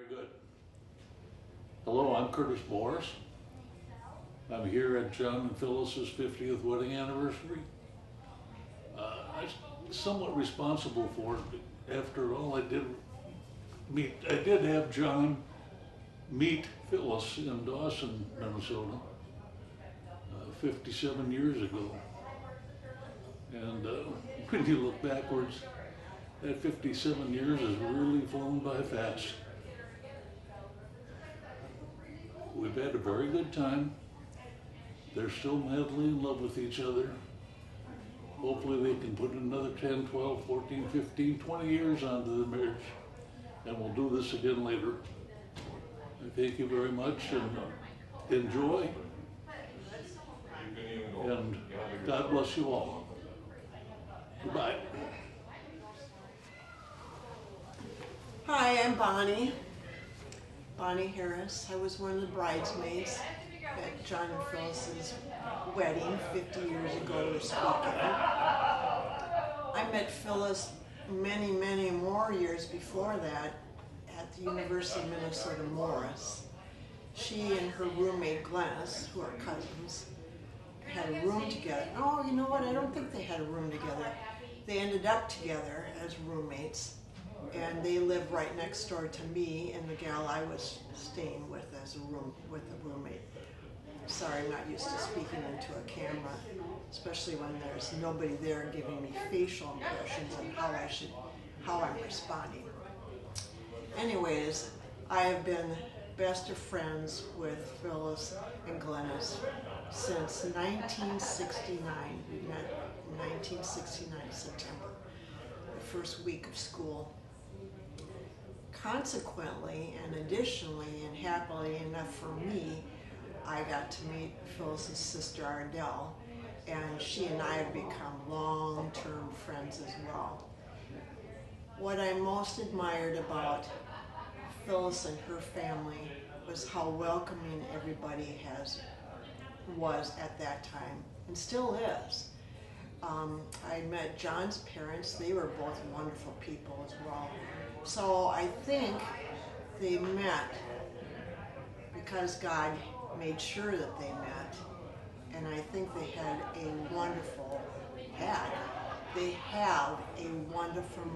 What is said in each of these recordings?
Very good. Hello, I'm Curtis Morris. I'm here at John-Phyllis's 50th wedding anniversary. I'm somewhat responsible for it. After all, I did have John meet Phyllis in Dawson, Minnesota, 57 years ago. And when you look backwards, that 57 years has really flown by fast. We've had a very good time. They're still madly in love with each other. Hopefully they can put another 10, 12, 14, 15, 20 years onto the marriage. And we'll do this again later. I thank you very much and enjoy. And God bless you all. Goodbye. Hi, I'm Bonnie Harris. I was one of the bridesmaids at John and Phyllis's wedding 50 years ago this weekend. I met Phyllis many more years before that at the University of Minnesota Morris. She and her roommate Glennis, who are cousins, had a room together. Oh, you know what? I don't think they had a room together. They ended up together as roommates, and they lived right next door to me and the gal I was staying with as a roommate. Sorry, I'm not used to speaking into a camera, especially when there's nobody there giving me facial impressions and how I'm responding. Anyways, I have been best of friends with Phyllis and Glennis since 1969. We met in 1969, September, the first week of school. Consequently, and additionally, and happily enough for me, I got to meet Phyllis's sister Ardell, and she and I have become long-term friends as well. What I most admired about Phyllis and her family was how welcoming everybody was at that time, and still is. I met John's parents. They were both wonderful people as well. So I think they met because God made sure that they met, and I think they have a wonderful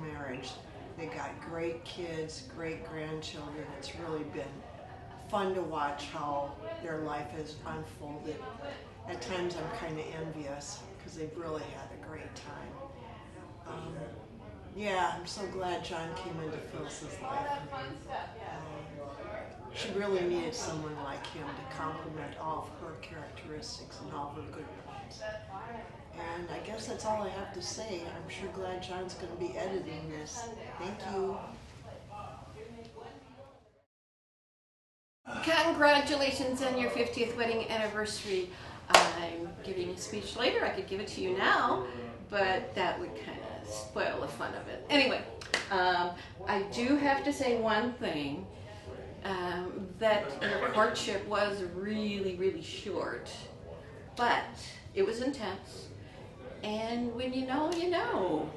marriage. They got great kids, great grandchildren. It's really been fun to watch how their life has unfolded. At times I'm kind of envious because they've really had a great time. Yeah, I'm so glad John came into Phyllis's life. She really needed someone like him to complement all of her characteristics and all her good points. And I guess that's all I have to say. I'm sure glad John's going to be editing this. Thank you. Congratulations on your 50th wedding anniversary. I'm giving a speech later. I could give it to you now, but that would kind of spoil the fun of it. Anyway, I do have to say one thing, that your courtship was really short, but it was intense. And when you know, you know.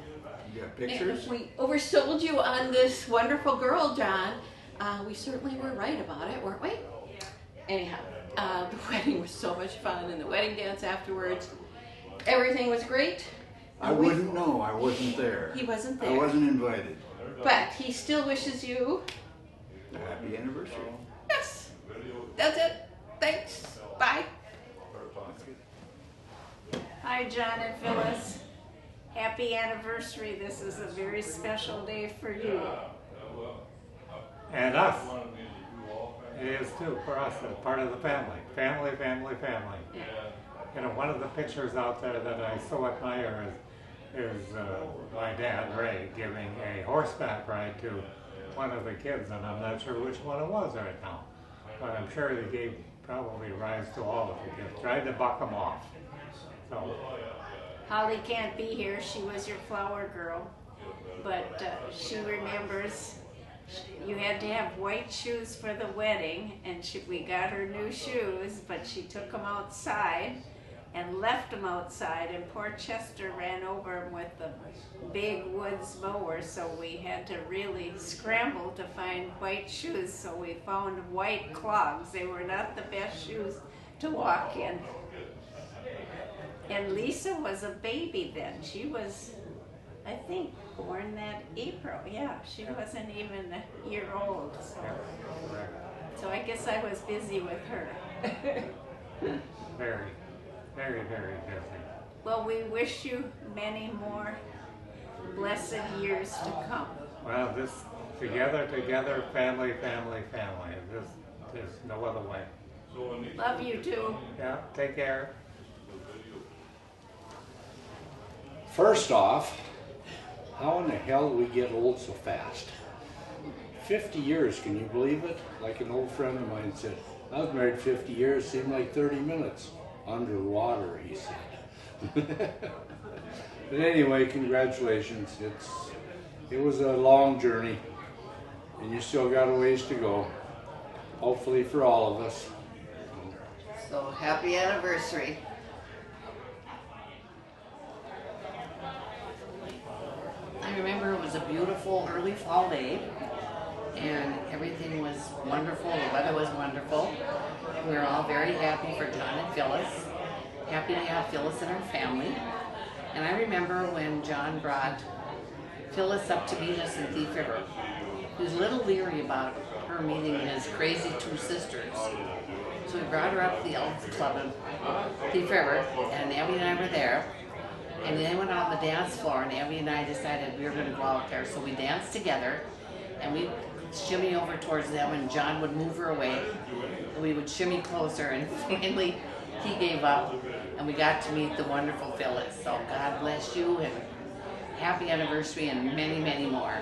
You got pictures? And we oversold you on this wonderful girl, John. We certainly were right about it, weren't we? Anyhow, the wedding was so much fun, and the wedding dance afterwards. Everything was great. I wouldn't know. I wasn't there. He wasn't there. I wasn't invited. But he still wishes you a happy anniversary. Yes. That's it. Thanks. Bye. Hi, John and Phyllis. Happy anniversary. This is a very special day for you. And us. It is too, for us, as part of the family. Family. You know, one of the pictures out there that I so admire is my dad, Ray, giving a horseback ride to one of the kids, and I'm not sure which one it was right now. But I'm sure they gave probably rides to all of the kids. Tried to buck them off. So. Holly can't be here. She was your flower girl. But she remembers you had to have white shoes for the wedding, and we got her new shoes, but she took them outside and left them outside, and poor Chester ran over them with the big woods mower, so we had to really scramble to find white shoes, so we found white clogs. They were not the best shoes to walk in. And Lisa was a baby then. She was, I think, born that April. Yeah, she wasn't even a year old. So I guess I was busy with her. Very, very, very busy. Well, we wish you many more blessed years to come. Well, this together, family, family, family. There's no other way. Love you too. Yeah, take care. First off, how in the hell do we get old so fast? 50 years, can you believe it? Like an old friend of mine said, I was married 50 years, seemed like 30 minutes. Underwater, he said. But anyway, congratulations. It was a long journey, and you still got a ways to go. Hopefully for all of us. So happy anniversary. I remember it was a beautiful early fall day, and everything was wonderful. The weather was wonderful. We were all very happy for John and Phyllis. Happy to have Phyllis in our family. And I remember when John brought Phyllis up to meet us in Thief River. He was a little leery about her meeting his crazy two sisters. So we brought her up to the Elks Club in Thief River, and Abby and I were there. And then we went out on the dance floor, and Abby and I decided we were going to go out there. So we danced together, and we shimmy over towards them, and John would move her away, and we would shimmy closer, and finally he gave up, and we got to meet the wonderful Phyllis. So God bless you, and happy anniversary, and many, many more.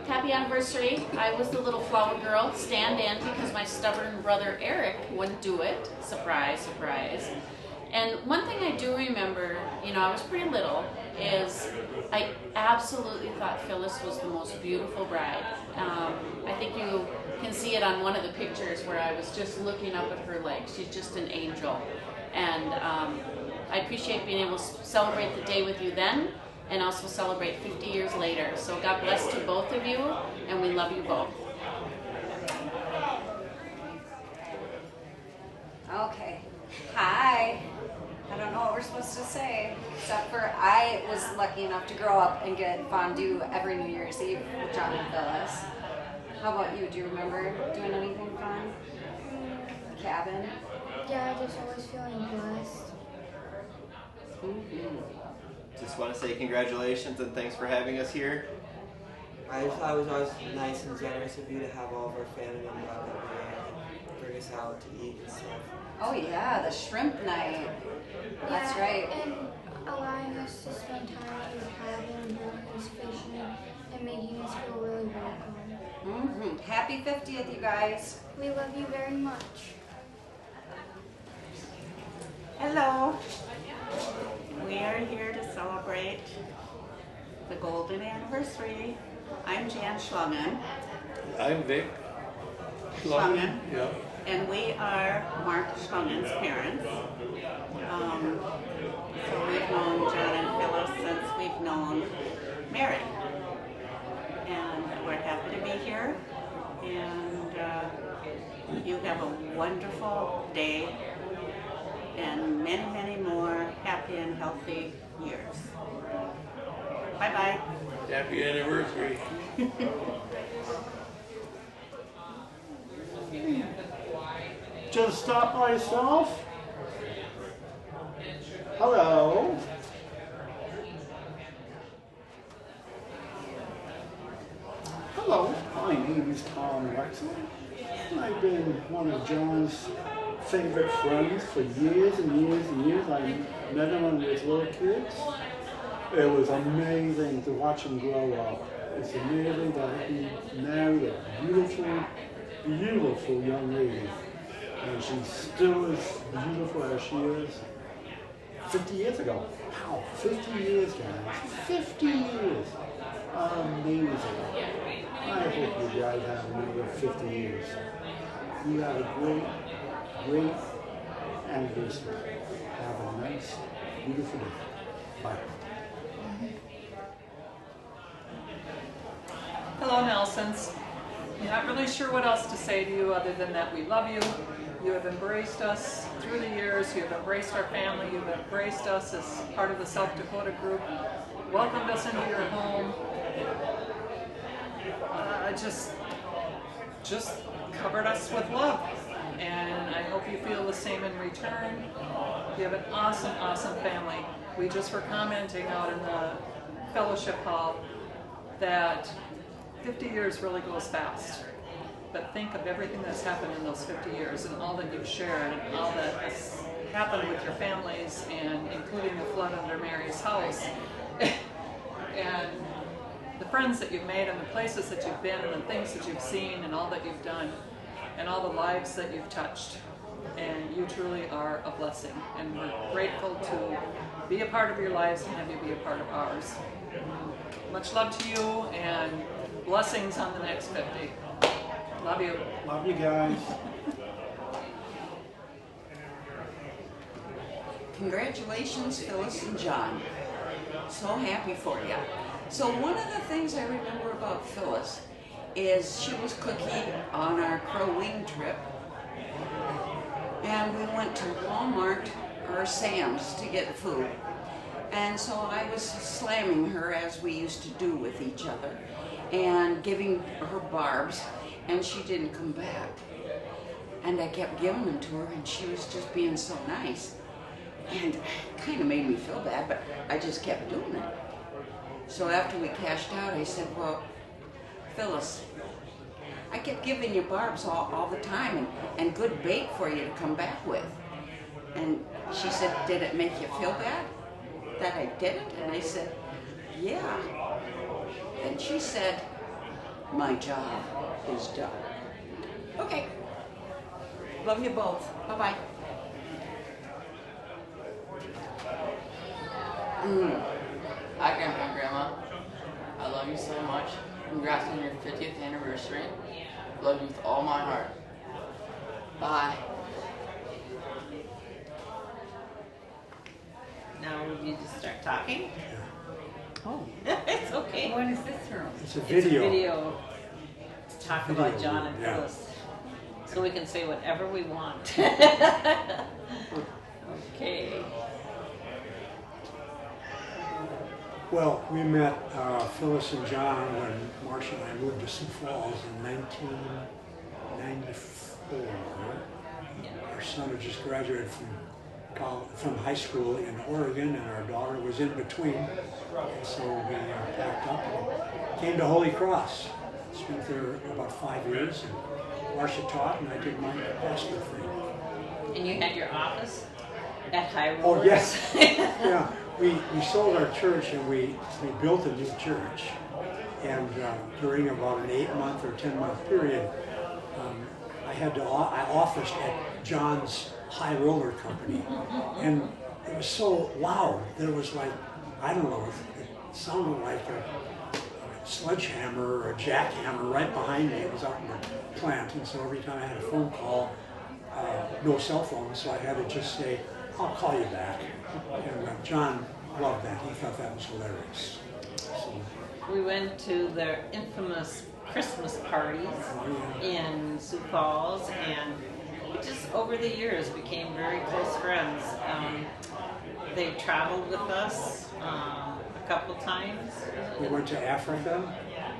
Happy anniversary. I was the little flower girl, stand in because my stubborn brother Eric wouldn't do it. Surprise, surprise. And one thing I do remember, you know, I was pretty little, is I absolutely thought Phyllis was the most beautiful bride. I think you can see it on one of the pictures where I was just looking up at her legs. She's just an angel. And I appreciate being able to celebrate the day with you then, and also celebrate 50 years later. So God bless to both of you, and we love you both. Okay. Hi. I don't know what we're supposed to say, except for I was lucky enough to grow up and get fondue every New Year's Eve with John and Phyllis. How about you? Do you remember doing anything fun? Cabin? Yeah, I just always feeling blessed. Just want to say congratulations and thanks for having us here. I just thought it was always nice and generous of you to have all of our family members out and bring us out to eat and stuff. Oh yeah, the shrimp night. That's Yeah, right. And allowing us to spend time at your cabin and doing us fishing and making us feel really welcome. Happy 50th, you guys. We love you very much. Hello. We are here to celebrate the golden anniversary. I'm Jan Schlungen. I'm Vic. Schlungen. Yeah. And we are Mark Schlungen's parents. So we've known John and Phyllis since we've known Mary. And we're happy to be here. And you have a wonderful day and many, many more happy and healthy years. Bye-bye. Happy anniversary. Just stop myself. Hello. Hello, my name is Tom Wexel. I've been one of John's favorite friends for years and years and years. I met him when he was little kids. It was amazing to watch him grow up. It's amazing that he married a beautiful, beautiful young lady. And she's still as beautiful as she is 50 years ago. Wow, 50 years, guys. 50 years. Amazing. I hope you guys have another 50 years. You have a great, great anniversary. Have a nice It's beautiful day. Bye. Hello, Nelsons. I'm not really sure what else to say to you other than that we love you. You have embraced us through the years. You have embraced our family. You've embraced us as part of the South Dakota group. Welcomed us into your home. Just covered us with love. And I hope you feel the same in return. You have an awesome, awesome family. We just were commenting out in the fellowship hall that 50 years really goes fast. But think of everything that's happened in those 50 years and all that you've shared and all that has happened with your families, and including the flood under Mary's house. And the friends that you've made and the places that you've been and the things that you've seen and all that you've done and all the lives that you've touched. And you truly are a blessing. And we're grateful to be a part of your lives and have you be a part of ours. Much love to you and blessings on the next 50. Love you. Love you guys. Congratulations, Phyllis and John. So happy for you. So one of the things I remember about Phyllis is she was cooking on our Crow Wing trip. And we went to Walmart or Sam's to get food. And so I was slamming her, as we used to do with each other, and giving her barbs, and she didn't come back. And I kept giving them to her, and she was just being so nice. And it kind of made me feel bad, but I just kept doing it. So after we cashed out, I said, well, Phyllis, I kept giving you barbs all the time and good bait for you to come back with. And she said, did it make you feel bad that I did it? And I said, yeah. And she said, my job is done. Okay. Love you both. Bye-bye. Hi, Grandpa and Grandma. I love you so much. Congrats on your 50th anniversary. Love you with all my heart. Bye. Now you just start talking? Oh, it's okay. What is this room? It's a video. It's a video to talk about Video, John and yeah. Phyllis. So we can say whatever we want. Okay. Well, we met Phyllis and John when Marcia and I moved to Sioux Falls in 1994. Our son had just graduated from high school in Oregon, and our daughter was in between. And so we packed up and came to Holy Cross. Spent there about 5 years, and Marcia taught, and I did my pastor thing. And you had your office at High Rollers? Oh, yes. Yeah. We sold our church, and we built a new church. And during about an 8-month or 10-month period, I officed at John's High Roller Company. And it was so loud. There was like, I don't know, it sounded like a sledgehammer or a jackhammer right behind me. It was out in the plant. And so every time I had a phone call, no cell phone, so I had to just say, I'll call you back. And John loved that. He thought that was hilarious. So, We went to their infamous Christmas parties in Sioux Falls, and we just over the years became very close friends. They traveled with us a couple times. we went to Africa,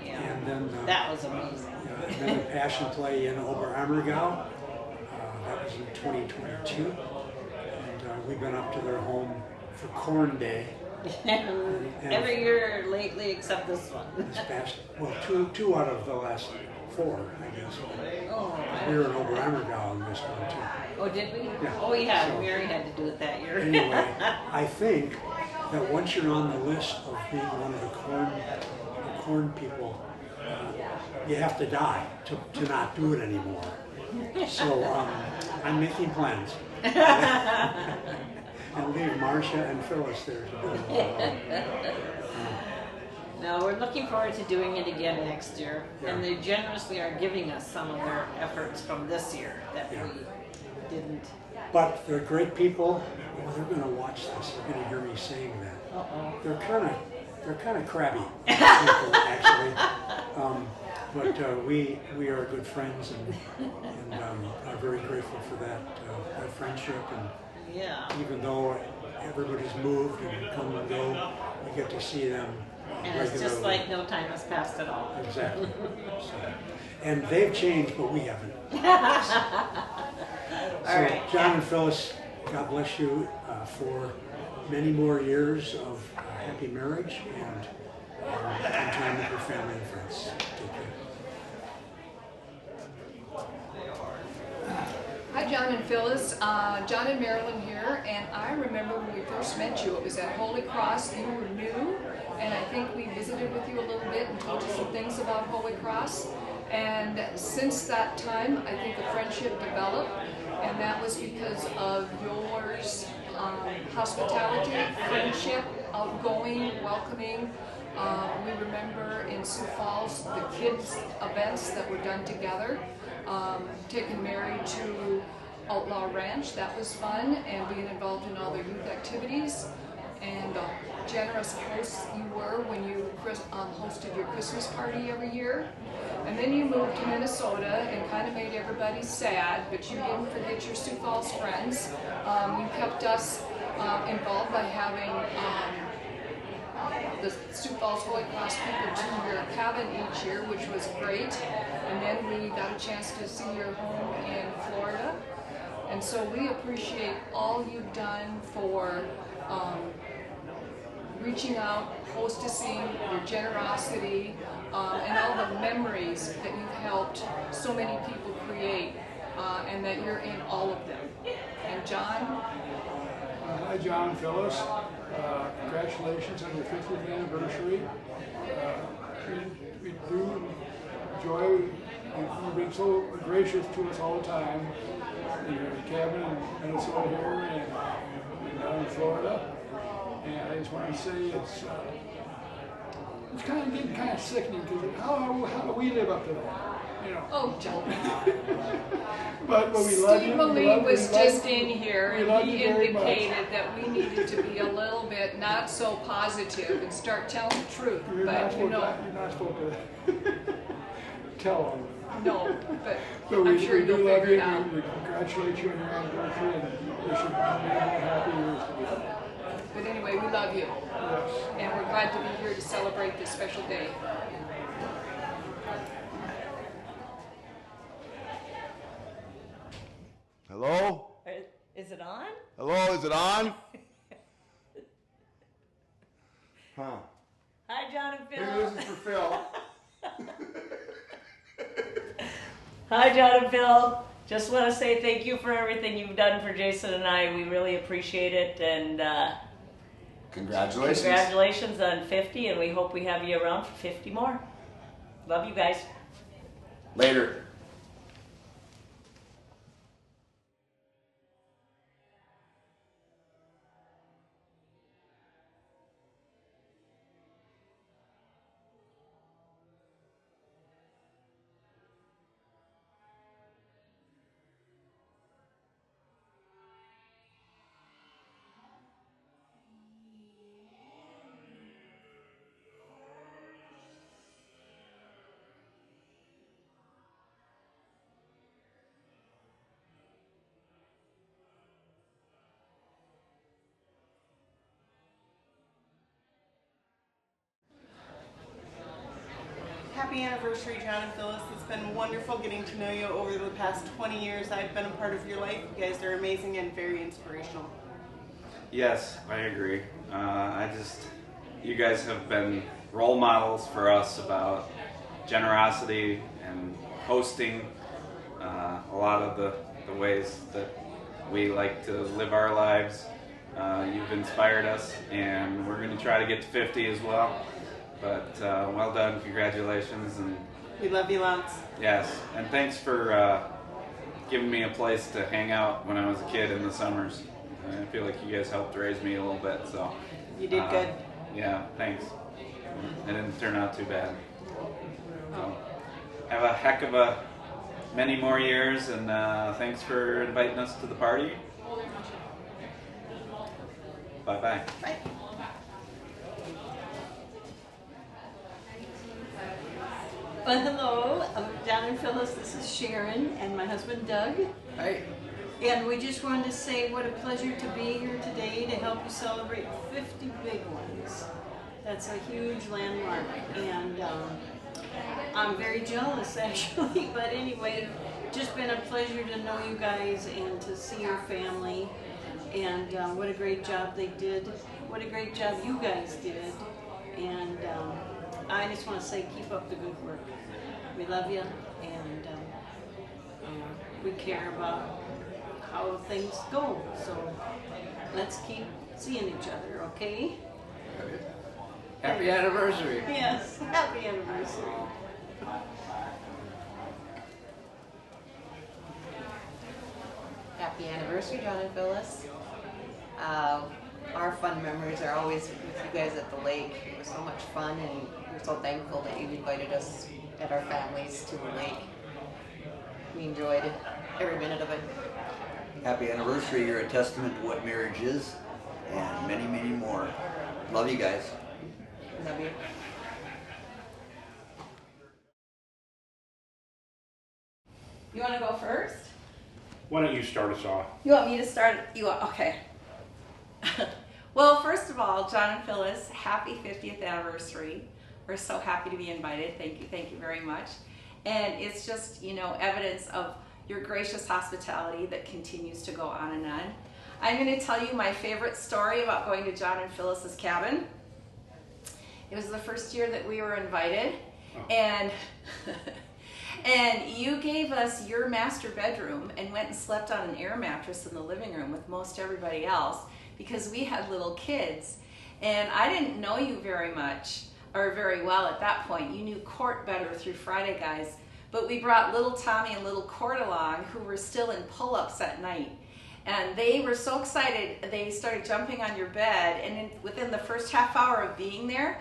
and then That was amazing. and then the Passion Play in Oberammergau. That was in 2022, and we've been up to their home for Corn Day. And Every year lately, except this one. This past, well, two out of the last 4, I guess. Oh, We were in Oberammergau in this one too. Oh, did we? Yeah. Oh, yeah. So- Mary had to do it that year. Anyway, I think that once you're on the list of being one of the corn people, you have to die to not do it anymore. So I'm making plans. And leave Marcia and Phyllis there to do it. No, we're looking forward to doing it again next year. Yeah. And they generously are giving us some of their efforts from this year that Yeah. we didn't. But they're great people over they're going to watch this. They're going to hear me saying that. Uh-oh. They're kind of crabby people, actually. But we are good friends, and are very grateful for that friendship. And Yeah. even though everybody's moved and come and go, we get to see them And regularly. it's just like no time has passed at all. Exactly. So, and they've changed, but we haven't. All right. John and Phyllis, God bless you for many more years of happy marriage and time with your family and friends. Take care. Hi, John and Phyllis. John and Marilyn here, and I remember when we first met you, it was at Holy Cross. You were new, and I think we visited with you a little bit and told you some things about Holy Cross. And since that time, I think the friendship developed, and that was because of yours hospitality, friendship, outgoing, welcoming. We remember in Sioux Falls the kids' events that were done together. Taking Mary to Outlaw Ranch, that was fun, and being involved in all their youth activities. And generous hosts you were when you hosted your Christmas party every year. And then you moved to Minnesota and kind of made everybody sad, but you didn't forget your Sioux Falls friends. You kept us involved by having the Sioux Falls Holy Cross people to your cabin each year, which was great. And then we got a chance to see your home in Florida. And so we appreciate all you've done for reaching out, hostessing, your generosity, and all the memories that you've helped so many people create, and that you're in all of them. And John? Hi, John, Phyllis. Congratulations on your 50th anniversary. We do enjoy, you've been so gracious to us all the time. In your cabin in Minnesota here and down in Florida. And I just want to say it's kind of getting kind of sickening because how do we live up to that? You know. Oh, John. but we love you. Steve Malie was just in here, and he very much. indicated that we needed to be a little bit not so positive and start telling the truth. You're but not supposed to tell them. No, but So I'm sure we do you'll love figure you. it out. We congratulate you on your anniversary and wish you many happy years to be. But anyway, we love you. Yes. And we're glad to be here to celebrate this special day. Hello? Is it on? Hello, is it on? Huh. Hi, John and Phil. Maybe this is for Phil. Hi, John and Phil. Just want to say thank you for everything you've done for Jason and I. We really appreciate it, and Congratulations. congratulations on 50, and we hope we have you around for 50 more. Love you guys. Later. Happy anniversary, John and Phyllis. It's been wonderful getting to know you over the past 20 years. I've been a part of your life. You guys are amazing and very inspirational. Yes, I agree. You guys have been role models for us about generosity and hosting, a lot of the ways that we like to live our lives. You've inspired us, and we're going to try to get to 50 as well. But well done, congratulations. And We love you lots. yes, and thanks for giving me a place to hang out when I was a kid in the summers. I feel like you guys helped raise me a little bit, so. You did good. Yeah, thanks. It didn't turn out too bad. So, have a heck of a many more years, and thanks for inviting us to the party. Bye-bye. Bye. Well, hello, John and Phyllis. This is Sharon and my husband Doug. Hi. And we just wanted to say what a pleasure to be here today to help you celebrate 50 big ones. That's a huge landmark, and I'm very jealous actually. But anyway, just been a pleasure to know you guys and to see your family. And what a great job they did. What a great job you guys did. And I just want to say, keep up the good work. We love you, and we care about how things go. So let's keep seeing each other, okay? Happy anniversary. Yes, happy anniversary. Happy anniversary, John and Phyllis. Our fun memories are always with you guys at the lake. It was so much fun, and we're so thankful that you invited us and our families to the lake. We enjoyed every minute of it. Happy anniversary. You're a testament to what marriage is, and many, many more. Love you guys. Love you. You want to go first? Why don't you start us off? You want me to start? Okay. Well, first of all, John and Phyllis, happy 50th anniversary. We're so happy to be invited. Thank you very much. And it's just, you know, evidence of your gracious hospitality that continues to go on and on. I'm going to tell you my favorite story about going to John and Phyllis's cabin. It was the first year that we were invited, and and you gave us your master bedroom and went and slept on an air mattress in the living room with most everybody else because we had little kids. And I didn't know you very much, or very well at that point. You knew Court better through Friday Guys, but we brought little Tommy and little Court along, who were still in pull-ups at night. And they were so excited, they started jumping on your bed, and within the first half hour of being there,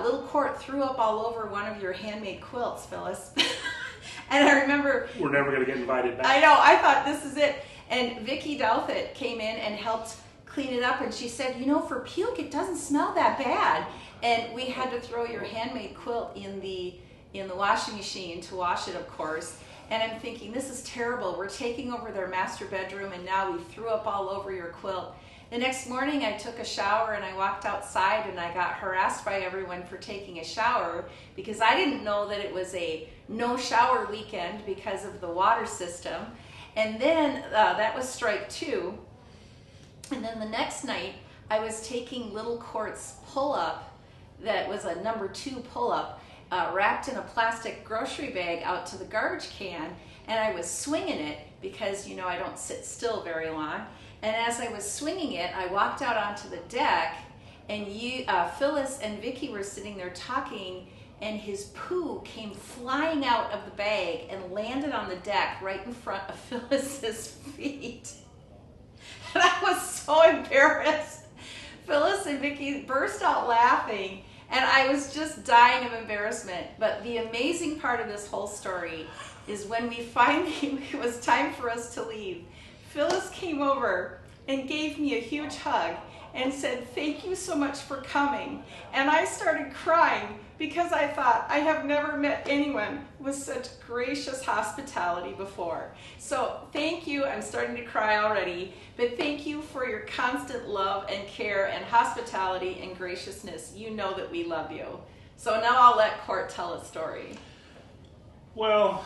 little Court threw up all over one of your handmade quilts, Phyllis. And I remember... We're never going to get invited back. I know, I thought this is it. And Vicki Douthit came in and helped clean it up, and she said, you know, for puke, it doesn't smell that bad. And we had to throw your handmade quilt in the washing machine to wash it, of course. And I'm thinking, this is terrible. We're taking over their master bedroom, and now we threw up all over your quilt. The next morning, I took a shower, and I walked outside, and I got harassed by everyone for taking a shower because I didn't know that it was a no-shower weekend because of the water system. And then that was strike 2. And then the next night, I was taking little Court's pull-up that was a number 2 pull-up, wrapped in a plastic grocery bag out to the garbage can, and I was swinging it because, you know, I don't sit still very long. And as I was swinging it, I walked out onto the deck, and Phyllis and Vicki were sitting there talking, and his poo came flying out of the bag and landed on the deck right in front of Phyllis's feet. And I was so embarrassed. Phyllis and Vicki burst out laughing, and I was just dying of embarrassment. But the amazing part of this whole story is when we finally, it was time for us to leave, Phyllis came over and gave me a huge hug and said, thank you so much for coming. And I started crying because I thought, I have never met anyone with such gracious hospitality before. So thank you, I'm starting to cry already, but thank you for your constant love and care and hospitality and graciousness. You know that we love you. So now I'll let Court tell a story. Well,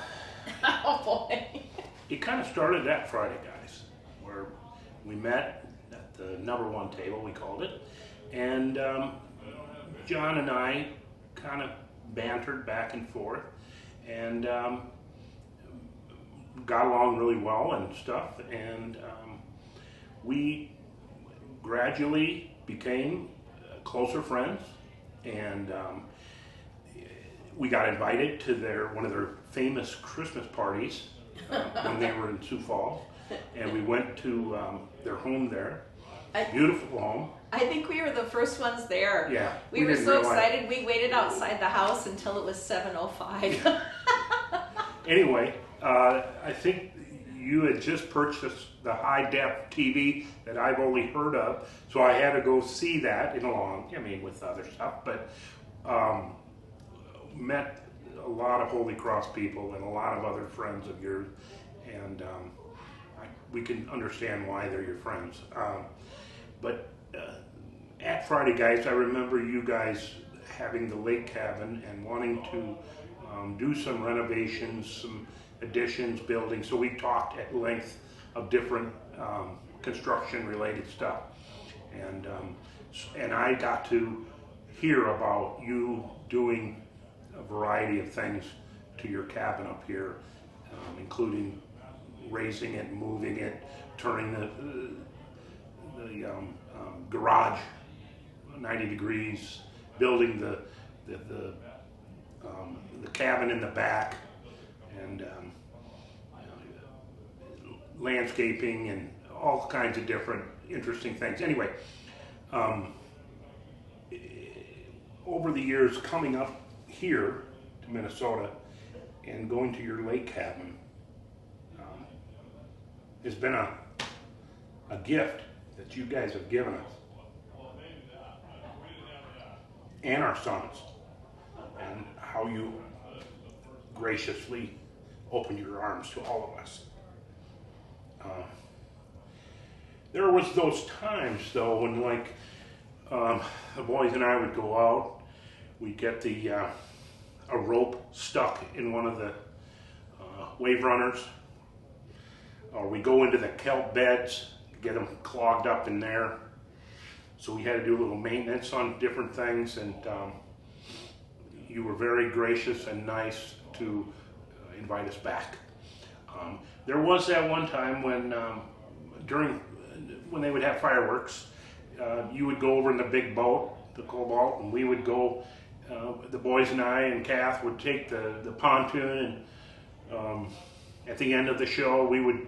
oh boy. It kind of started that Friday, guys, where we met at the number 1 table, we called it, and John and I kind of bantered back and forth, and got along really well and stuff, and we gradually became closer friends, and we got invited to one of their famous Christmas parties when they were in Sioux Falls, and we went to their home there. Beautiful home. I think we were the first ones there. Yeah. We were so excited, we waited outside the house until it was 7:05. Anyway, I think you had just purchased the high-def TV that I've only heard of, so I had to go see that with other stuff, but met a lot of Holy Cross people and a lot of other friends of yours, and we can understand why they're your friends. But at Friday Guys, I remember you guys having the lake cabin and wanting to do some renovations, some additions, buildings. So we talked at length of different construction-related stuff, and I got to hear about you doing a variety of things to your cabin up here, including raising it, moving it, turning the garage 90 degrees, building the cabin in the back, and landscaping and all kinds of different interesting things. Anyway, over the years coming up here to Minnesota and going to your lake cabin has been a gift that you guys have given us and our sons, and how you graciously opened your arms to all of us. There was those times though when the boys and I would go out, we'd get a rope stuck in one of the wave runners, or we go into the kelp beds, get them clogged up in there. So we had to do a little maintenance on different things, and you were very gracious and nice to invite us back. There was that one time when when they would have fireworks, you would go over in the big boat, the Cobalt, and we would go, the boys and I and Kath would take the pontoon, and at the end of the show we would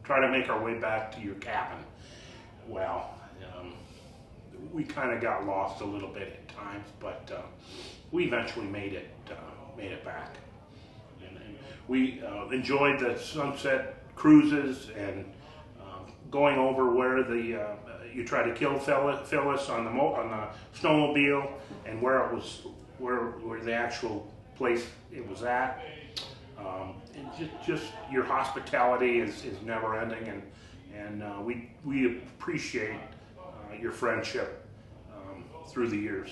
try to make our way back to your cabin. Well, we kind of got lost a little bit at times, but we eventually made it back. And we enjoyed the sunset cruises and going over where you tried to kill Phyllis on the snowmobile, and where it was, where the actual place it was at. And just your hospitality is never ending, and we appreciate your friendship through the years.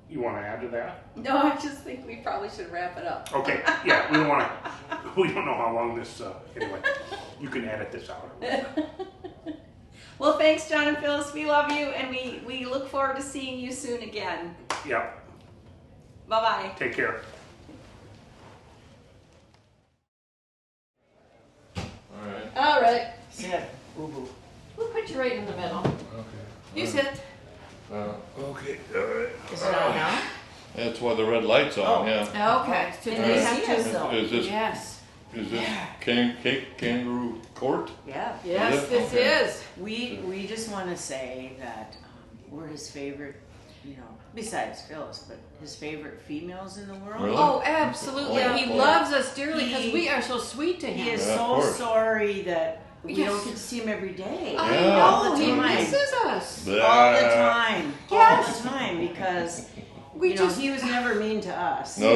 You want to add to that? No, I just think we probably should wrap it up. Okay, yeah, we don't know how long this, anyway, you can edit this out. Well, thanks, John and Phyllis. We love you, and we look forward to seeing you soon again. Yep. Bye-bye. Take care. All right. Sit. Boo-boo. We'll put you right in the middle. Okay. You sit. Okay, all right. Is it on now? That's why the red light's on, yeah. Okay. So And they they have see to. us though. Is this, Yes. is this kangaroo court? Yeah. Yes, it? this Okay. is. We just want to say that we're his favorite, besides Phyllis, but his favorite females in the world. Really? Oh, absolutely. Oh, He of course. loves us dearly because He- we are so sweet to him. He is Yeah, of so course. sorry that we Yes. don't get to see him every day. I Yeah. All know, the he time. misses us. All the time. Yes. All the time, because We just he was never mean to us. No.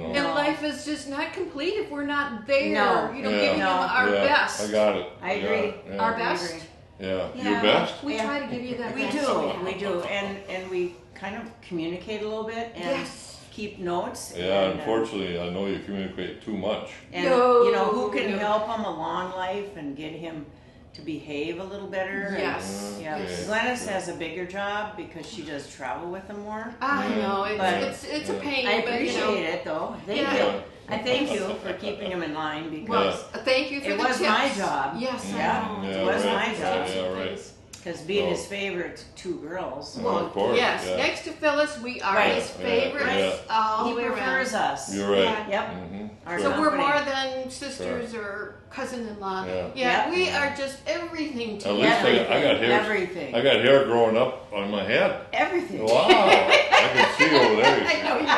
And No. life is just not complete if we're not there, No. giving No. him our Yeah, best. I got it. I agree. Yeah. Our I best? agree. Yeah. Yeah. Your best? We try to give you that We best. do, and we kind of communicate a little bit and Yes. keep notes. Yeah, and, unfortunately, I know you communicate too much. And No. who can No. help him along life and get him to behave a little better. and- Yes. Yeah. Yes. Glennis has a bigger job because she does travel with him more. I know, But it's a pain, I but appreciate it though. Thank Yeah. you. I thank you for keeping him in line Well, because thank you for it the was tips. my job. Yes, I Yeah, know. it was right. my job. Yeah, right. Because being Oh. his favorite two girls. Well, of course, Yes, yeah. next to Phyllis, we are Right. his favorites all He the way around. prefers us. You're right. Yeah. Yep. Mm-hmm. Our So we're company. more than sisters or cousin-in-law. Yeah. Yeah, Yep. we are just everything to At you. least I got hair. Everything. I got hair growing up on my head. Everything. Wow, I can see over there. I know you can.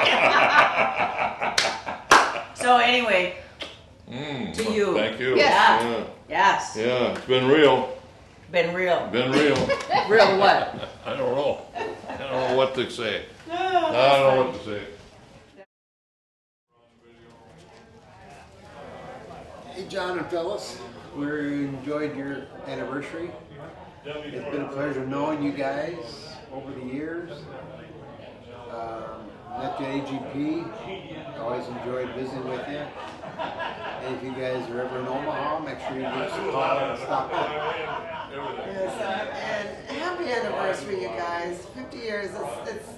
So anyway, to you. Thank you. Yes. Yeah. Yes. Yeah, it's been real. Been real. Been real. Real what? I don't know. I don't know what to say. No, I don't know what to say. Hey, John and Phyllis, we enjoyed your anniversary. It's been a pleasure knowing you guys over the years. Met you at AGP. Always enjoyed visiting with you. And if you guys are ever in Omaha, make sure you give us a call and stop by. Yes, and happy anniversary, you guys. 50 years. It's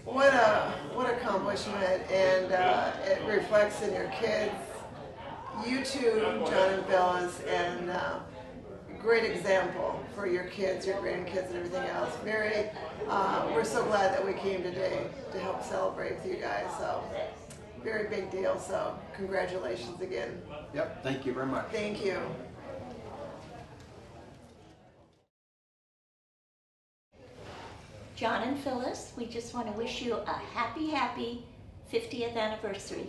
what accomplishment, and it reflects in your kids. You too, John and Phyllis, and great example for your kids, your grandkids, and everything else. Mary, we're so glad that we came today to help celebrate with you guys. So, very big deal. So, congratulations again. Yep, thank you very much. Thank you. John and Phyllis, we just want to wish you a happy 50th anniversary.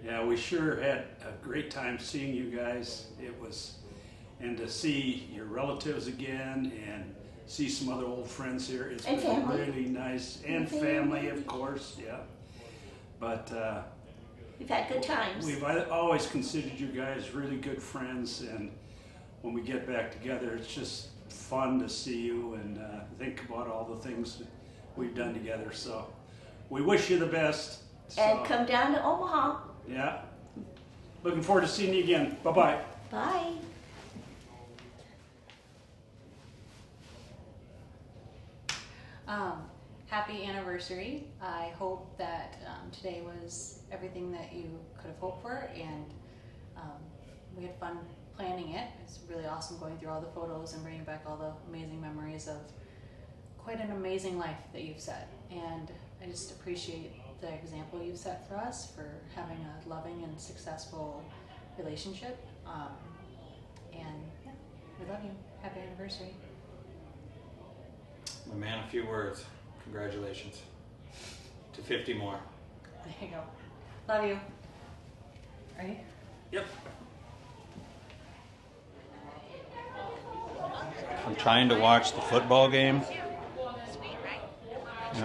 Yeah, we sure had a great time seeing you guys. And to see your relatives again and see some other old friends here. It's And been family. really nice. And family, of course, yeah. But we've had good times. we've always considered you guys really good friends, and when we get back together, it's just fun to see you and think about all the things that we've done together. So we wish you the best. And come down to Omaha. Yeah. Looking forward to seeing you again. Bye-bye. Bye. Happy anniversary. I hope that today was everything that you could have hoped for, and we had fun planning it. It's really awesome going through all the photos and bringing back all the amazing memories of quite an amazing life that you've set. And I just appreciate the example you've set for us for having a loving and successful relationship. And yeah, we love you. Happy anniversary. My man, a few words. Congratulations. To 50 more. There you go. Love you. Ready? Yep. I'm trying to watch the football game.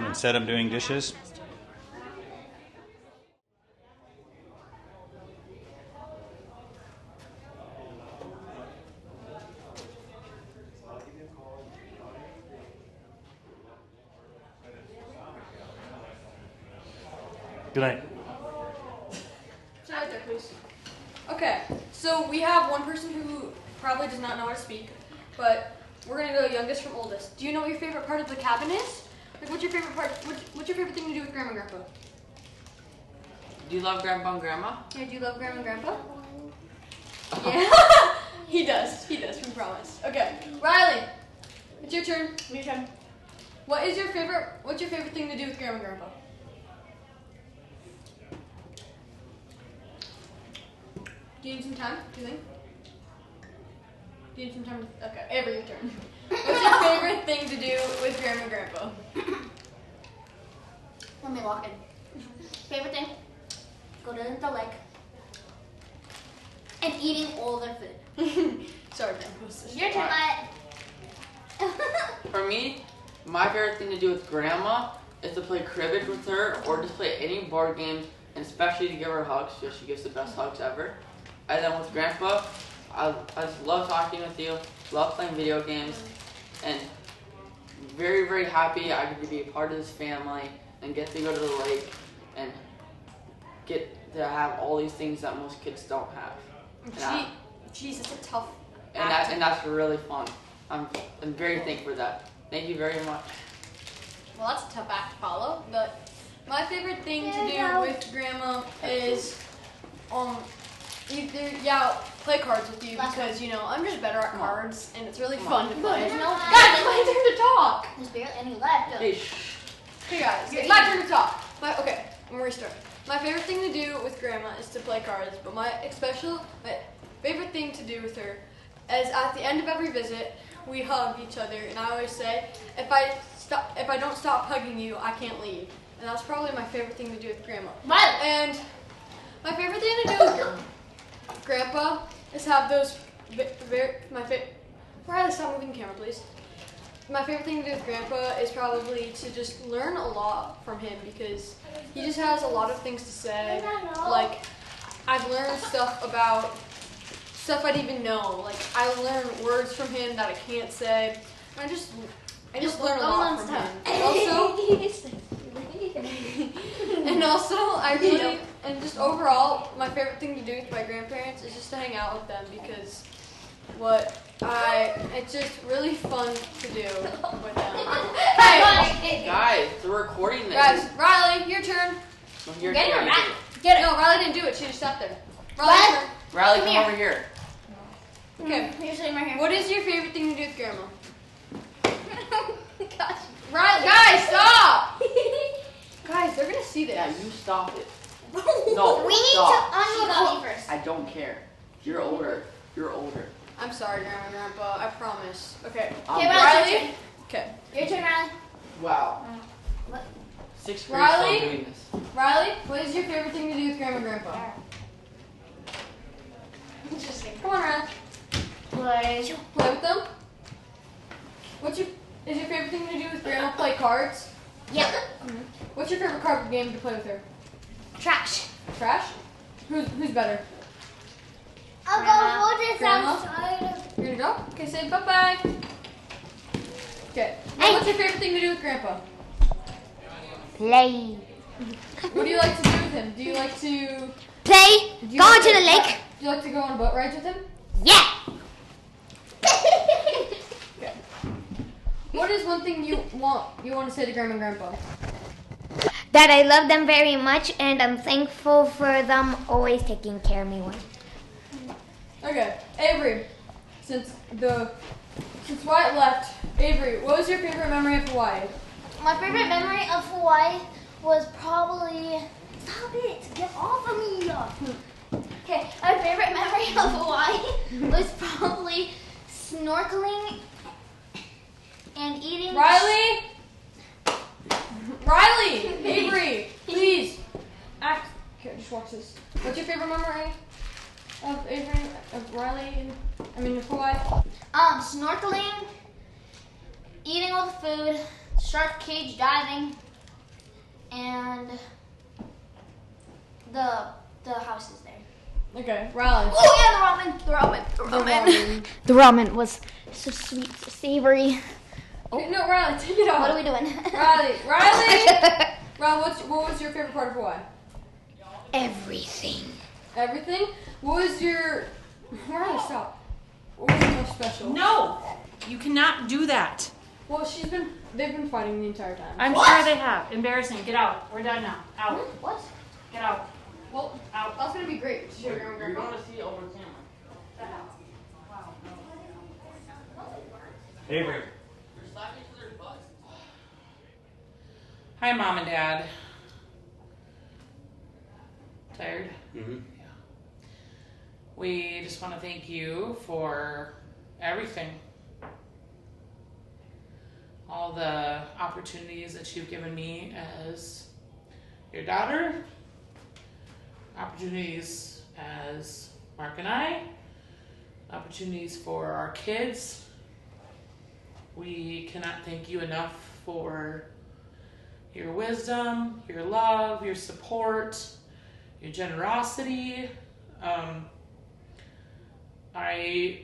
Instead I'm doing dishes. Good night. Sit right there, please. Okay, so we have one person who probably does not know how to speak, but we're gonna go youngest from oldest. Do you know what your favorite part of the cabin is? Like, what's your favorite part? What's your favorite thing to do with Grandma and Grandpa? Do you love Grandpa and Grandma? Yeah, do you love Grandma and Grandpa? Yeah, he does. He does. We promise. Okay, Riley, it's your turn. Your turn. What's your favorite thing to do with Grandma and Grandpa? Do you need some time, do you think? Do you need some time to, okay, Avery, your turn. What's your favorite thing to do with Grandma and Grandpa? When we walk in. Favorite thing? Go to the lake. And eating all their food. Sorry, man. Your turn, Matt. For me, my favorite thing to do with Grandma is to play cribbage with her or just play any board games, and especially to give her hugs because she gives the best hugs ever. And then with Grandpa, I just love talking with you, love playing video games, and very, very happy I get to be a part of this family and get to go to the lake and get to have all these things that most kids don't have. Jeez, it's a tough and that's really fun. I'm very thankful for that. Thank you very much. Well, that's a tough act to follow, but my favorite thing to do with Grandma is, play cards with you because, I'm just better at cards and it's really fun to play. There's no time. Guys, it's my turn to talk. There's barely any left. Hey guys, it's my turn to talk. Okay, I'm gonna restart. My favorite thing to do with Grandma is to play cards, but my favorite thing to do with her is at the end of every visit, we hug each other, and I always say, if I don't stop hugging you, I can't leave. And that's probably my favorite thing to do with Grandma. Right. And My favorite thing to do with Grandpa is have those Riley, stop moving the camera, please. My favorite thing to do with Grandpa is probably to just learn a lot from him because he just has a lot of things to say. Like, I've learned stuff about stuff I didn't even know. Like, I learn words from him that I can't say. I just learn a lot from him. And also, and just overall, my favorite thing to do with my grandparents is just to hang out with them because it's just really fun to do with them. Hey! Guys, they're recording this. Guys, Riley, your turn. Your Get turn. her back. Get it. No, Riley didn't do it. She just sat there. Riley, Riley, come over here. Okay. You're sitting right here. What is your favorite thing to do with Grandma? Gosh. Riley, guys, stop! Guys, they're gonna see this. Yeah, you stop it. No, We need stop. to unrecord first. I don't care. You're older. You're older. I'm sorry, Grandma and Grandpa. I promise. Okay. Okay, Riley. Riley. Okay. Your turn, Riley. Wow. What? 6th grade Riley? still doing this. Riley, what is your favorite thing to do with Grandma and Grandpa? Interesting. Come on, Riley. Play with them? Is your favorite thing to do with Grandma play cards? Yeah. What's your favorite card game to play with her? Trash. Trash? Who's better? I'll go hold this Grandma? outside. You're gonna go? Okay, say bye-bye. Okay. Now, what's your favorite thing to do with Grandpa? Play. What do you like to do with him? Do you like to... Play. Go into the lake. Do you like to go on boat rides with him? Yeah. Okay. What is one thing you want to say to Grandma and Grandpa? That I love them very much and I'm thankful for them always taking care of me. Okay, Avery. Since Wyatt left, Avery, what was your favorite memory of Hawaii? My favorite memory of Hawaii was probably... Stop it! Get off of me! Okay, my favorite memory of Hawaii was probably snorkeling and eating... Riley! Riley! Avery! Please! Act. Okay, just watch this. What's your favorite memory of Avery, of Riley, of Hawaii? Snorkeling, eating all the food, shark cage diving, and the house is there. Okay, Riley. Oh yeah, the ramen. The ramen was so sweet, so savory. Okay, no, Riley, take it off. What are we doing? Riley! Riley, what was your favorite part of Hawaii? Everything. Everything? What was your... Riley, stop. What was most special? No! You cannot do that. Well, they've been fighting the entire time. I'm sure they have. Embarrassing. Get out. We're done now. Out. What? Get out. Well, out. That's gonna be great. To show your You're going to see over camera. Wow. Avery. Hi, Mom and Dad. Tired? Mm-hmm. Yeah. We just want to thank you for everything. All the opportunities that you've given me as your daughter, opportunities as Mark and I, opportunities for our kids. We cannot thank you enough for your wisdom, your love, your support, your generosity. I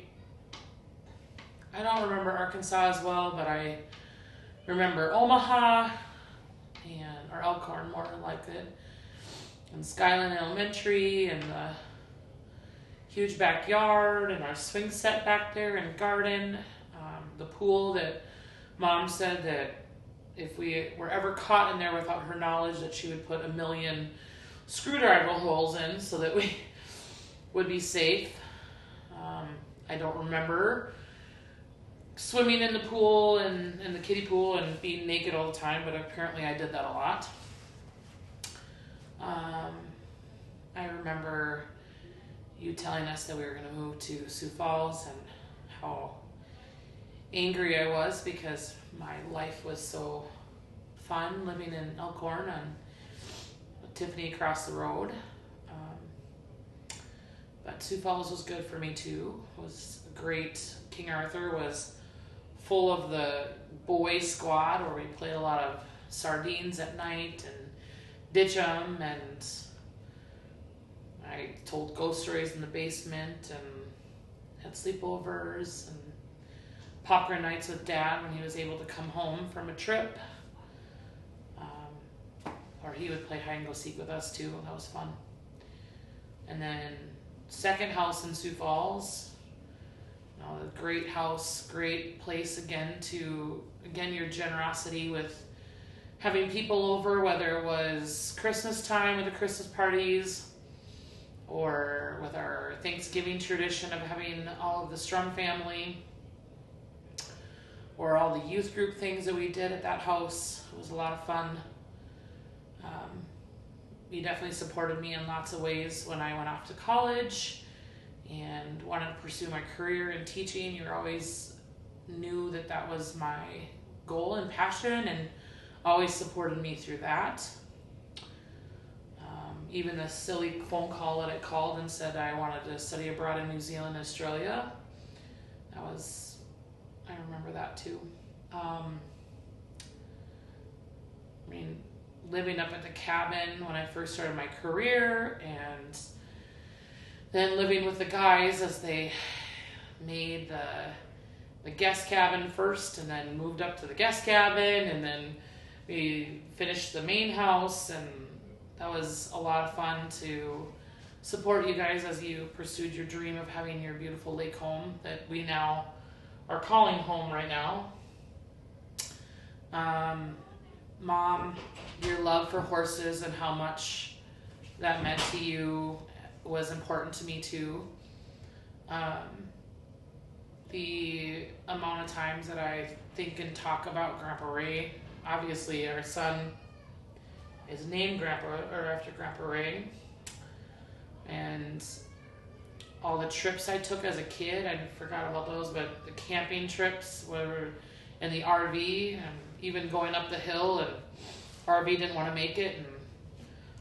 don't remember Arkansas as well, but I remember Omaha or Elkhorn more like it, and Skyline Elementary, and the huge backyard, and our swing set back there and garden, the pool that Mom said that if we were ever caught in there without her knowledge that she would put 1 million screwdriver holes in so that we would be safe. I don't remember swimming in the pool and in the kiddie pool and being naked all the time, but apparently I did that a lot. I remember you telling us that we were going to move to Sioux Falls and how angry I was because my life was so fun living in Elkhorn and Tiffany across the road. But Sioux Falls was good for me too. It was great. King Arthur was full of the boys squad where we played a lot of sardines at night and ditch 'em, and I told ghost stories in the basement and had sleepovers and popcorn nights with Dad when he was able to come home from a trip. Or he would play hide and go seek with us too, and that was fun. And then second house in Sioux Falls, a great house, great place again your generosity with having people over, whether it was Christmas time with the Christmas parties or with our Thanksgiving tradition of having all of the Strum family, or all the youth group things that we did at that house. It was a lot of fun. He definitely supported me in lots of ways when I went off to college and wanted to pursue my career in teaching. You always knew that that was my goal and passion, and always supported me through that. Even the silly phone call that I called and said I wanted to study abroad in New Zealand and Australia, I remember that too. Living up at the cabin when I first started my career, and then living with the guys as they made the guest cabin first and then moved up to the guest cabin, and then we finished the main house, and that was a lot of fun to support you guys as you pursued your dream of having your beautiful lake home that we now are calling home right now. Mom, your love for horses and how much that meant to you was important to me too. The amount of times that I think and talk about Grandpa Ray, obviously our son is named after Grandpa Ray, and all the trips I took as a kid, I forgot about those, but the camping trips were in the RV, and even going up the hill, and RV didn't want to make it, and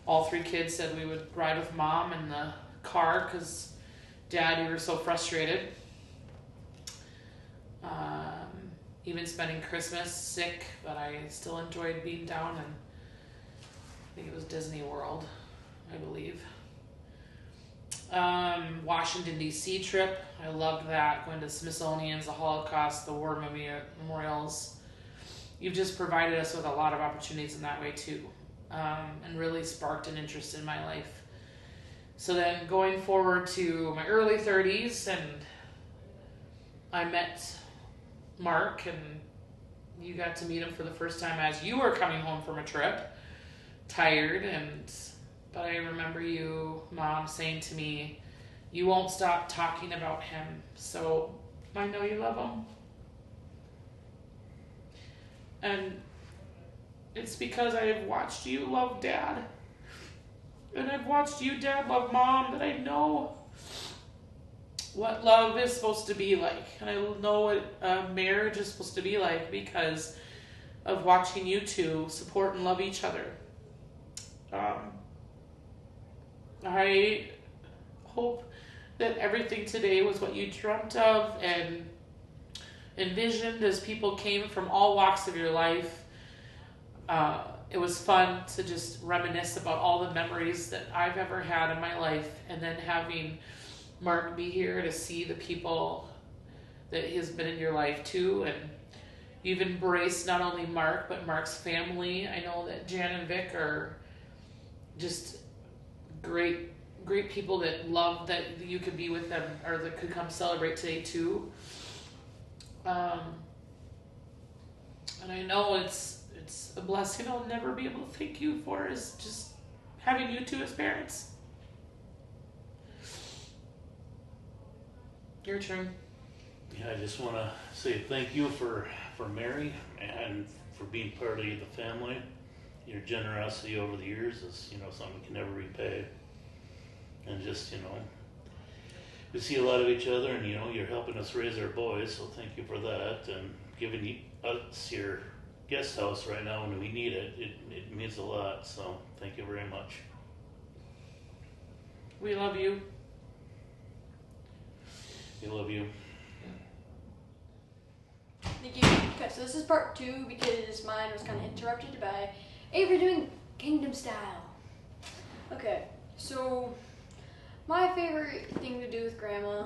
all three kids said we would ride with Mom in the car because Dad, you were so frustrated. Even spending Christmas sick, but I still enjoyed being down in, I think it was Disney World, I believe. Washington DC trip, I loved that, going to Smithsonian's, the Holocaust, the war memorials. You've just provided us with a lot of opportunities in that way too, and really sparked an interest in my life. So then going forward to my early 30s, and I met Mark, and you got to meet him for the first time as you were coming home from a trip, tired, but I remember you, Mom, saying to me, you won't stop talking about him, so I know you love him. And it's because I have watched you love Dad, and I've watched you, Dad, love Mom, that I know what love is supposed to be like, and I know what a marriage is supposed to be like because of watching you two support and love each other. I hope that everything today was what you dreamt of and envisioned as people came from all walks of your life. It was fun to just reminisce about all the memories that I've ever had in my life, and then having Mark be here to see the people that has been in your life too, and you've embraced not only Mark but Mark's family. I know that Jan and Vic are just great people that love that you could be with them, or that could come celebrate today too. And I know it's a blessing I'll never be able to thank you for, is just having you two as parents. Your turn. Yeah, I just want to say thank you for Mary and for being part of the family. Your generosity over the years is, something we can never repay. And just, we see a lot of each other, and, you're helping us raise our boys, so thank you for that. And giving us your guest house right now when we need it, it means a lot, so thank you very much. We love you. We love you. Thank you. Okay, so this is part 2 because mine was kind of interrupted by Avery doing Kingdom Style. Okay, so my favorite thing to do with Grandma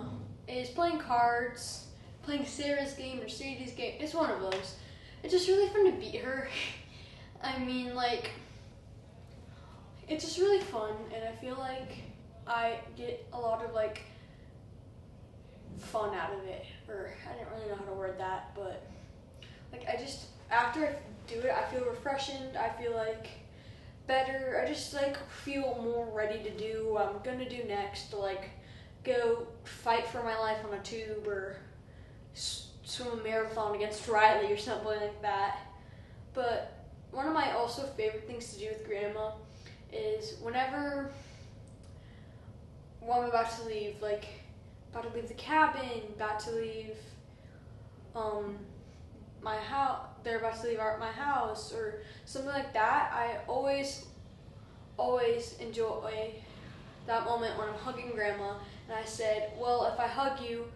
is playing cards, playing Sarah's game or Sadie's game. It's one of those. It's just really fun to beat her. I mean, like, it's just really fun, and I feel like I get a lot of, like, fun out of it. Or, I didn't really know how to word that, but, like, I just, after I do it, I feel refreshed. I feel, like, better. I just, like, feel more ready to do what I'm gonna do next. To, like, go fight for my life on a tube or swim a marathon against Riley or something like that. But one of my also favorite things to do with Grandma is whenever I'm about to leave, like about to leave the cabin, about to leave my house, they're about to leave my house or something like that, I always enjoy that moment when I'm hugging Grandma and I said, well, if I hug you,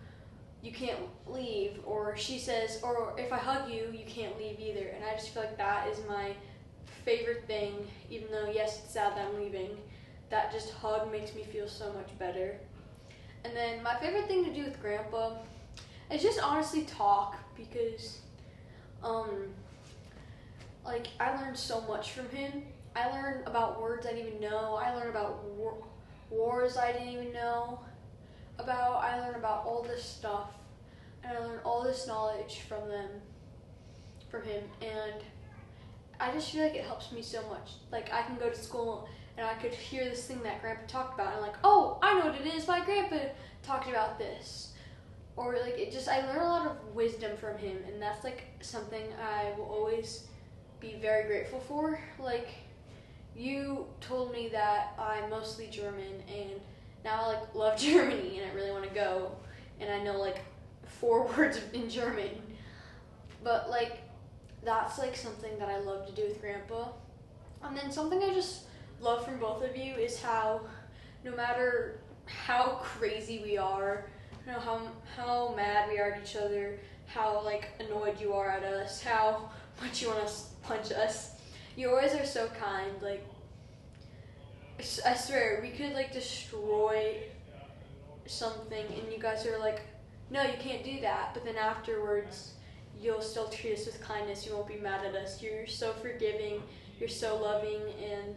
you can't leave, or she says, or if I hug you, you can't leave either. And I just feel like that is my favorite thing, even though yes, it's sad that I'm leaving. That just hug makes me feel so much better. And then my favorite thing to do with Grandpa is just honestly talk, because like I learned so much from him. I learned about words I didn't even know. I learned about wars I didn't even know about. I learned about all this stuff, and I learned all this knowledge from him, and I just feel like it helps me so much. Like I can go to school and I could hear this thing that Grandpa talked about, and I'm like, oh, I know what it is. My Grandpa talked about this, or like I learned a lot of wisdom from him, and that's like something I will always be very grateful for. Like you told me that I'm mostly German, and now I like love Germany and I really want to go, and I know like 4 words in German, but like that's like something that I love to do with Grandpa. And then something I just love from both of you is how no matter how crazy we are, you know, how mad we are at each other, how like annoyed you are at us, how much you want to punch us, you always are so kind. Like I swear, we could like destroy something and you guys are like, no, you can't do that. But then afterwards, you'll still treat us with kindness. You won't be mad at us. You're so forgiving. You're so loving. And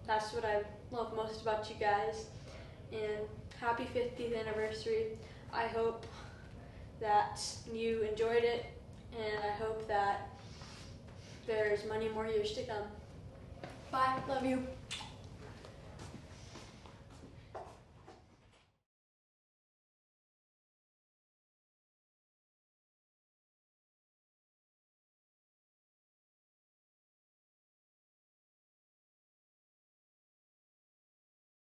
that's what I love most about you guys. And happy 50th anniversary. I hope that you enjoyed it. And I hope that there's many more years to come. Bye. Love you.